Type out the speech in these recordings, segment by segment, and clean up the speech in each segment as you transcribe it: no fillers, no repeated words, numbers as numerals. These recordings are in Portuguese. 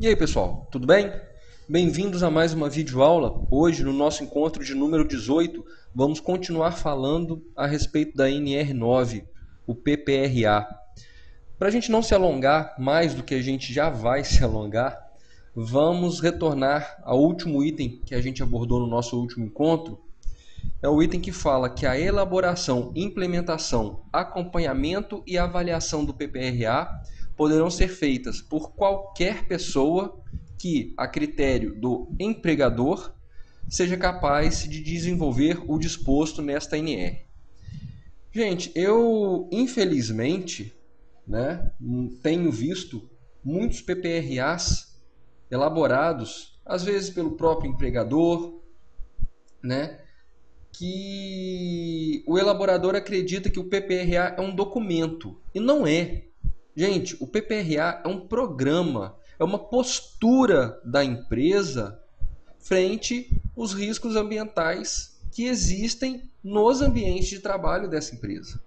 E aí pessoal, tudo bem? Bem-vindos a mais uma videoaula. Hoje, no nosso encontro de número 18, vamos continuar falando a respeito da NR9, o PPRA. Para a gente não se alongar mais do que a gente já vai se alongar, vamos retornar ao último item que a gente abordou no nosso último encontro. É o item que fala que a elaboração, implementação, acompanhamento e avaliação do PPRA poderão ser feitas por qualquer pessoa que, a critério do empregador, seja capaz de desenvolver o disposto nesta NR. Gente, eu infelizmente, tenho visto muitos PPRAs elaborados, às vezes pelo próprio empregador, que o elaborador acredita que o PPRA é um documento, e não é. Gente, o PPRA é um programa, é uma postura da empresa frente aos riscos ambientais que existem nos ambientes de trabalho dessa empresa.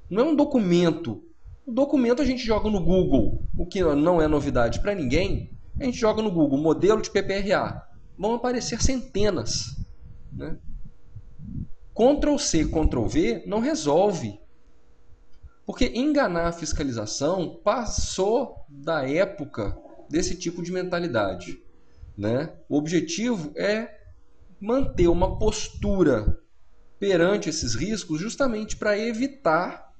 Não é um documento. O documento a gente joga no Google, o que não é novidade para ninguém. A gente joga no Google, modelo de PPRA. Vão aparecer centenas. Ctrl+C, Ctrl+V não resolve. Porque enganar a fiscalização passou da época desse tipo de mentalidade. O objetivo é manter uma postura perante esses riscos justamente para evitar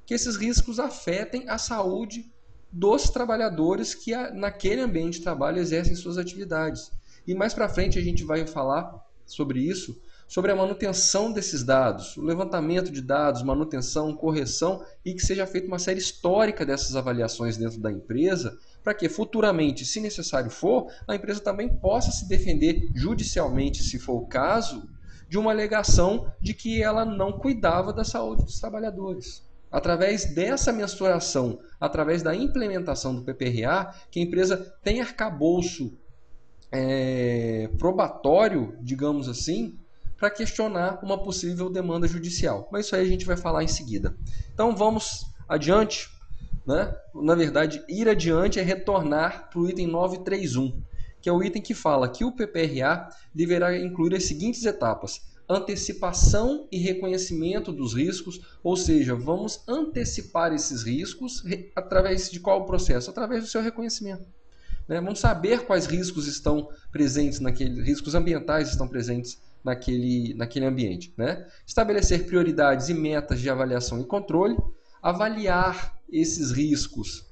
que esses riscos afetem a saúde dos trabalhadores que naquele ambiente de trabalho exercem suas atividades. E mais para frente a gente vai falar sobre isso, sobre a manutenção desses dados, o levantamento de dados, manutenção, correção, e que seja feita uma série histórica dessas avaliações dentro da empresa, para que futuramente, se necessário for, a empresa também possa se defender judicialmente, se for o caso, de uma alegação de que ela não cuidava da saúde dos trabalhadores. Através dessa mensuração, através da implementação do PPRA, que a empresa tem arcabouço probatório, digamos assim, para questionar uma possível demanda judicial. Mas isso aí a gente vai falar em seguida. Então vamos adiante. Na verdade, ir adiante é retornar para o item 931, que é o item que fala que o PPRA deverá incluir as seguintes etapas: antecipação e reconhecimento dos riscos, ou seja, vamos antecipar esses riscos através de qual processo? Através do seu reconhecimento. Vamos saber quais riscos estão presentes riscos ambientais estão presentes naquele ambiente. Estabelecer prioridades e metas de avaliação e controle, avaliar esses riscos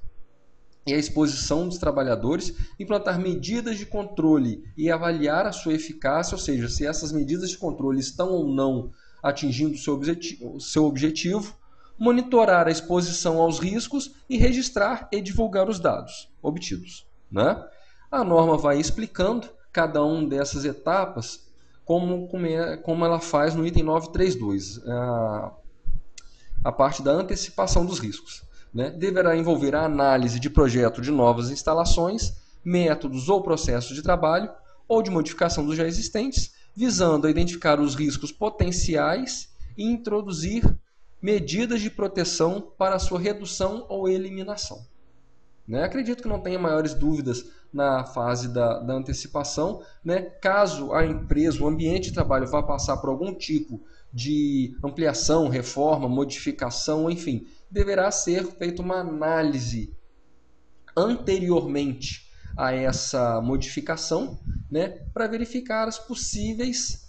e a exposição dos trabalhadores, implantar medidas de controle e avaliar a sua eficácia, ou seja, se essas medidas de controle estão ou não atingindo o seu objetivo, monitorar a exposição aos riscos e registrar e divulgar os dados obtidos. A norma vai explicando cada uma dessas etapas como ela faz no item 932, a parte da antecipação dos riscos. Deverá envolver a análise de projeto de novas instalações, métodos ou processos de trabalho ou de modificação dos já existentes, visando a identificar os riscos potenciais e introduzir medidas de proteção para sua redução ou eliminação. Acredito que não tenha maiores dúvidas na fase da antecipação. Caso a empresa, o ambiente de trabalho vá passar por algum tipo de ampliação, reforma, modificação, enfim, deverá ser feita uma análise anteriormente a essa modificação, para verificar os possíveis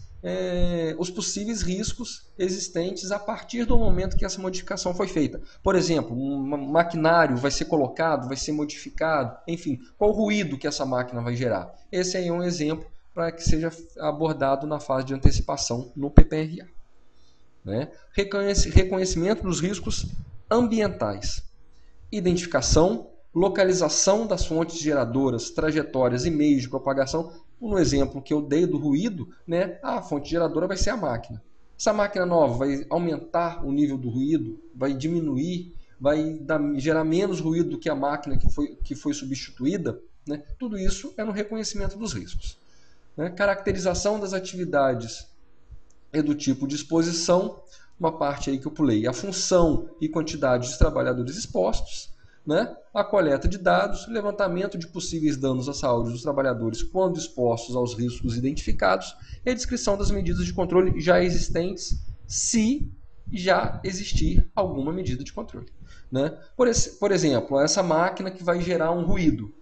riscos existentes a partir do momento que essa modificação foi feita. Por exemplo, um maquinário vai ser colocado, vai ser modificado, enfim, qual o ruído que essa máquina vai gerar. Esse aí é um exemplo para que seja abordado na fase de antecipação no PPRA. Reconhecimento dos riscos ambientais, identificação, localização das fontes geradoras, trajetórias e meios de propagação. No exemplo que eu dei do ruído, a fonte geradora vai ser a máquina. Essa máquina nova vai aumentar o nível do ruído, vai diminuir, vai gerar menos ruído do que a máquina que foi substituída. Tudo isso é no reconhecimento dos riscos. Caracterização das atividades e do tipo de exposição, uma parte aí que eu pulei, a função e quantidade de trabalhadores expostos, né? A coleta de dados, levantamento de possíveis danos à saúde dos trabalhadores quando expostos aos riscos identificados e a descrição das medidas de controle já existentes, se já existir alguma medida de controle. Né? Por exemplo, essa máquina que vai gerar um ruído.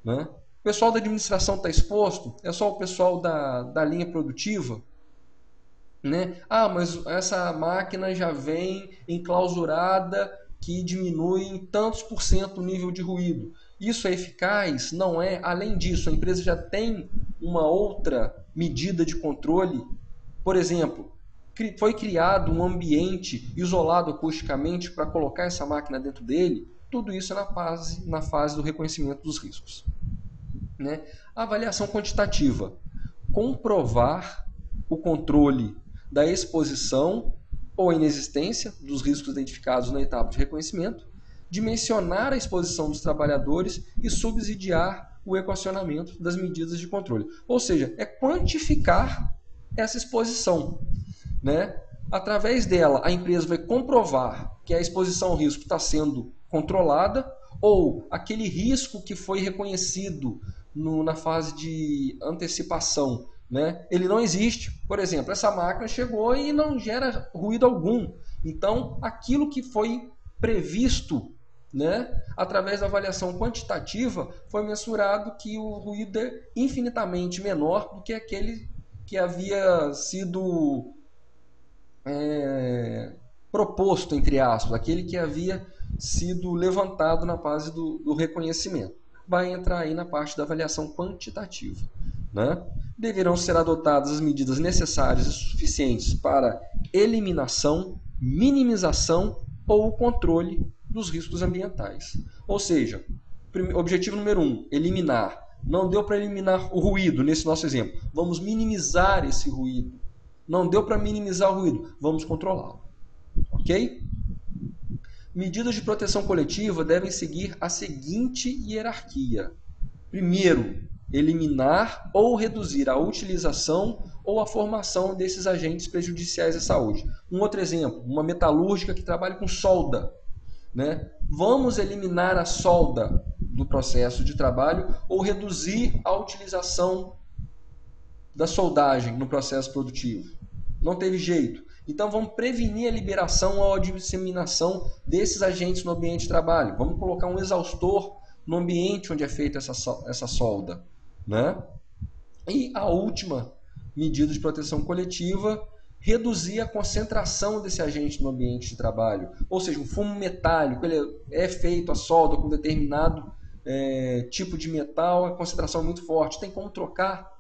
Né? O pessoal da administração está exposto? É só o pessoal da linha produtiva? Né? Ah, mas essa máquina já vem enclausurada que diminui em tantos por cento o nível de ruído. Isso é eficaz? Não é. Além disso, a empresa já tem uma outra medida de controle. Por exemplo, foi criado um ambiente isolado acusticamente para colocar essa máquina dentro dele. Tudo isso é na fase do reconhecimento dos riscos. Né? A avaliação quantitativa. Comprovar o controle da exposição ou inexistência dos riscos identificados na etapa de reconhecimento, dimensionar a exposição dos trabalhadores e subsidiar o equacionamento das medidas de controle. Ou seja, é quantificar essa exposição. Né? Através dela, a empresa vai comprovar que a exposição ao risco está sendo controlada ou aquele risco que foi reconhecido na fase de antecipação, né? Ele não existe. Por exemplo, essa máquina chegou e não gera ruído algum. Então, aquilo que foi previsto, né, através da avaliação quantitativa, foi mensurado que o ruído é infinitamente menor do que aquele que havia sido proposto, entre aspas, aquele que havia sido levantado na fase do reconhecimento. Vai entrar aí na parte da avaliação quantitativa. Né? Deverão ser adotadas as medidas necessárias e suficientes para eliminação, minimização ou controle dos riscos ambientais. Ou seja, objetivo número 1, eliminar. Não deu para eliminar o ruído, nesse nosso exemplo. Vamos minimizar esse ruído. Não deu para minimizar o ruído, vamos controlá-lo. Ok? Medidas de proteção coletiva devem seguir a seguinte hierarquia. Primeiro, eliminar ou reduzir a utilização ou a formação desses agentes prejudiciais à saúde. Um outro exemplo, uma metalúrgica que trabalha com solda. Né? Vamos eliminar a solda do processo de trabalho ou reduzir a utilização da soldagem no processo produtivo. Não teve jeito. Então vamos prevenir a liberação ou a disseminação desses agentes no ambiente de trabalho. Vamos colocar um exaustor no ambiente onde é feita essa solda. Né? E a última medida de proteção coletiva, reduzir a concentração desse agente no ambiente de trabalho. Ou seja, um fumo metálico, ele é feito a solda com determinado tipo de metal, a concentração é muito forte. Tem como trocar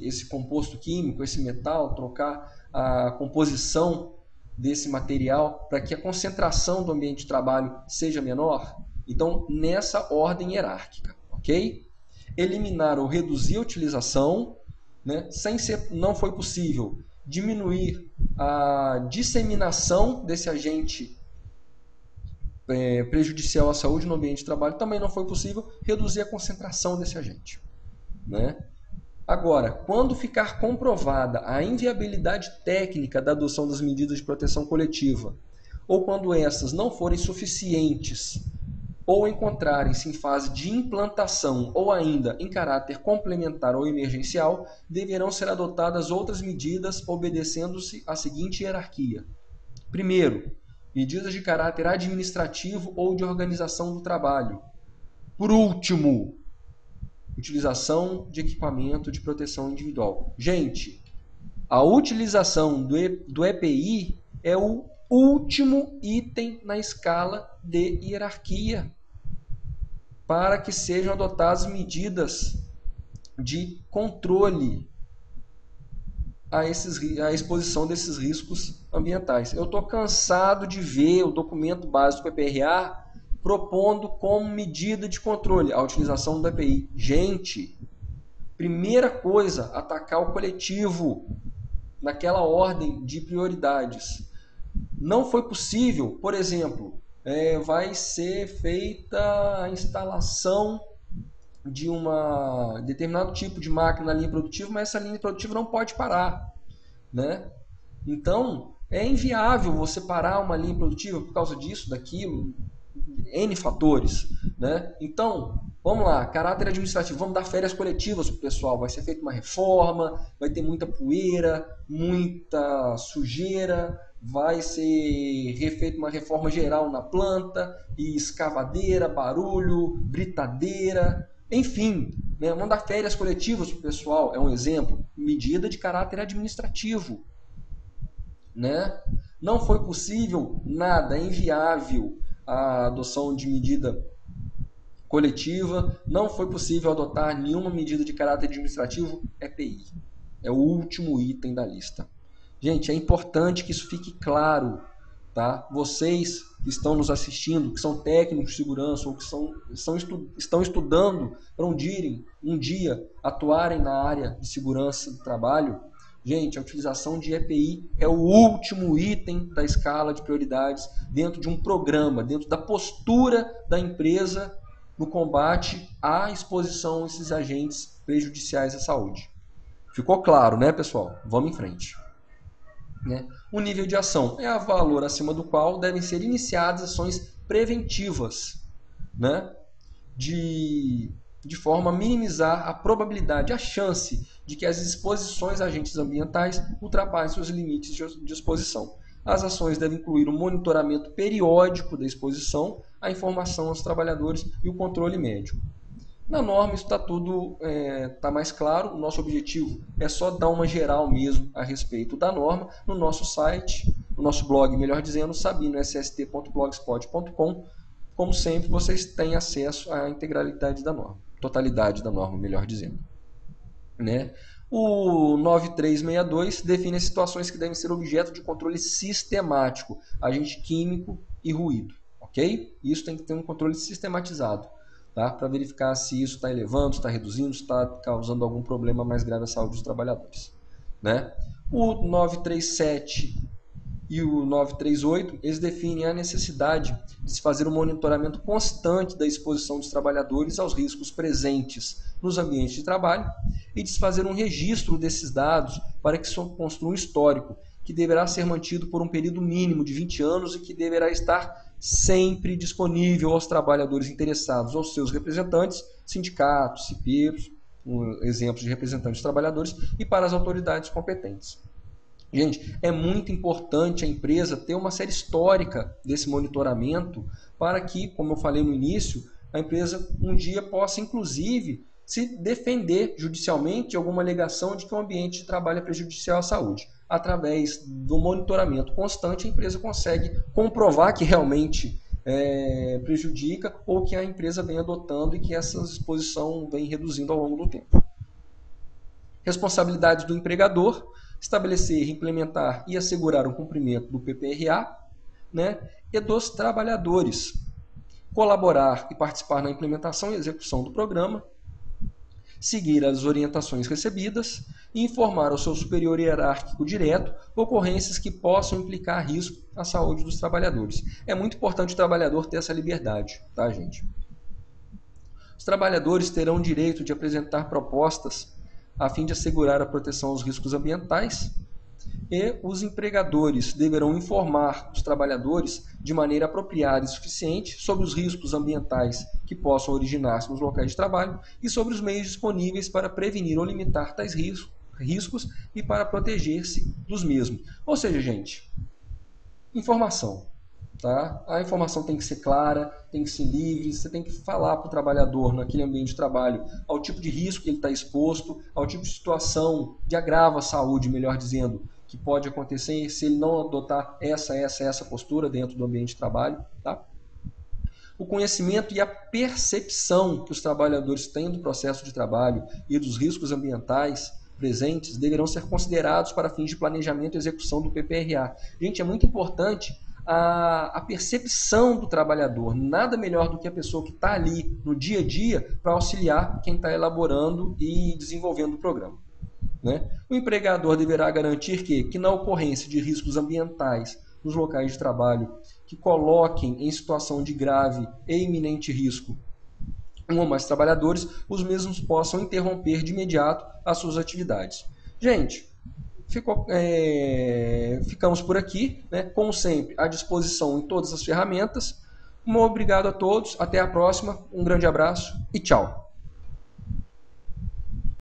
esse composto químico, esse metal, trocar a composição desse material para que a concentração do ambiente de trabalho seja menor? Então, nessa ordem hierárquica, ok? Eliminar ou reduzir a utilização, né? Não foi possível diminuir a disseminação desse agente prejudicial à saúde no ambiente de trabalho, também não foi possível reduzir a concentração desse agente. Né? Agora, quando ficar comprovada a inviabilidade técnica da adoção das medidas de proteção coletiva, ou quando essas não forem suficientes, ou encontrarem-se em fase de implantação ou ainda em caráter complementar ou emergencial, deverão ser adotadas outras medidas obedecendo-se à seguinte hierarquia. Primeiro, medidas de caráter administrativo ou de organização do trabalho. Por último, utilização de equipamento de proteção individual. Gente, a utilização do EPI é o último item na escala de hierarquia para que sejam adotadas medidas de controle à exposição desses riscos ambientais. Eu estou cansado de ver o documento básico do PPRA propondo como medida de controle a utilização do EPI. Gente, primeira coisa, atacar o coletivo naquela ordem de prioridades. Não foi possível, por exemplo, vai ser feita a instalação de determinado tipo de máquina na linha produtiva, mas essa linha produtiva não pode parar. Né? Então, é inviável você parar uma linha produtiva por causa disso, daquilo. N fatores, né? Então, vamos lá, caráter administrativo, vamos dar férias coletivas para o pessoal, vai ser feita uma reforma, vai ter muita poeira, muita sujeira, vai ser refeita uma reforma geral na planta, e escavadeira, barulho, britadeira, enfim, né? Vamos dar férias coletivas para o pessoal, é um exemplo, medida de caráter administrativo, né? Não foi possível nada, é inviável a adoção de medida coletiva, não foi possível adotar nenhuma medida de caráter administrativo, EPI. É o último item da lista. Gente, é importante que isso fique claro, tá? Vocês que estão nos assistindo, que são técnicos de segurança ou que estão estudando para um dia atuarem na área de segurança do trabalho, gente, a utilização de EPI é o último item da escala de prioridades dentro de um programa, dentro da postura da empresa no combate à exposição a esses agentes prejudiciais à saúde. Ficou claro, né, pessoal? Vamos em frente. Né? O nível de ação é o valor acima do qual devem ser iniciadas ações preventivas, né? de forma a minimizar a probabilidade, a chance de que as exposições a agentes ambientais ultrapassem os limites de exposição. As ações devem incluir o monitoramento periódico da exposição, a informação aos trabalhadores e o controle médico. Na norma isso está tudo tá mais claro, o nosso objetivo é só dar uma geral mesmo a respeito da norma no nosso site, no nosso blog, melhor dizendo, sabinoSST.blogspot.com. Como sempre, vocês têm acesso à integralidade da norma, totalidade da norma, melhor dizendo. Né? O 9362 define as situações que devem ser objeto de controle sistemático, agente químico e ruído. Ok? Isso tem que ter um controle sistematizado, tá? Para verificar se isso está elevando, se está reduzindo, se está causando algum problema mais grave à saúde dos trabalhadores. Né? O 937 e o 938, eles definem a necessidade de se fazer um monitoramento constante da exposição dos trabalhadores aos riscos presentes nos ambientes de trabalho e de se fazer um registro desses dados para que se construa um histórico, que deverá ser mantido por um período mínimo de 20 anos e que deverá estar sempre disponível aos trabalhadores interessados, aos seus representantes, sindicatos, cipeiros, exemplos de representantes de trabalhadores, e para as autoridades competentes. Gente, é muito importante a empresa ter uma série histórica desse monitoramento para que, como eu falei no início, a empresa um dia possa, inclusive, se defender judicialmente de alguma alegação de que o ambiente de trabalho é prejudicial à saúde. Através do monitoramento constante, a empresa consegue comprovar que realmente prejudica ou que a empresa vem adotando e que essa exposição vem reduzindo ao longo do tempo. Responsabilidade do empregador: estabelecer, implementar e assegurar o cumprimento do PPRA, né, e dos trabalhadores. Colaborar e participar na implementação e execução do programa, seguir as orientações recebidas e informar ao seu superior hierárquico direto ocorrências que possam implicar risco à saúde dos trabalhadores. É muito importante o trabalhador ter essa liberdade, tá, gente? Os trabalhadores terão direito de apresentar propostas a fim de assegurar a proteção aos riscos ambientais, e os empregadores deverão informar os trabalhadores de maneira apropriada e suficiente sobre os riscos ambientais que possam originar-se nos locais de trabalho e sobre os meios disponíveis para prevenir ou limitar tais riscos e para proteger-se dos mesmos. Ou seja, gente, informação. Tá? A informação tem que ser clara, tem que ser livre, você tem que falar para o trabalhador naquele ambiente de trabalho ao tipo de risco que ele está exposto, ao tipo de situação de agravo à saúde, melhor dizendo, que pode acontecer se ele não adotar essa postura dentro do ambiente de trabalho. Tá? O conhecimento e a percepção que os trabalhadores têm do processo de trabalho e dos riscos ambientais presentes deverão ser considerados para fins de planejamento e execução do PPRA. Gente, é muito importante a percepção do trabalhador. Nada melhor do que a pessoa que está ali no dia a dia para auxiliar quem está elaborando e desenvolvendo o programa. Né? O empregador deverá garantir que na ocorrência de riscos ambientais nos locais de trabalho que coloquem em situação de grave e iminente risco um ou mais trabalhadores, os mesmos possam interromper de imediato as suas atividades. Gente, ficamos por aqui, né? Como sempre, à disposição em todas as ferramentas. Um obrigado a todos, até a próxima, um grande abraço e tchau.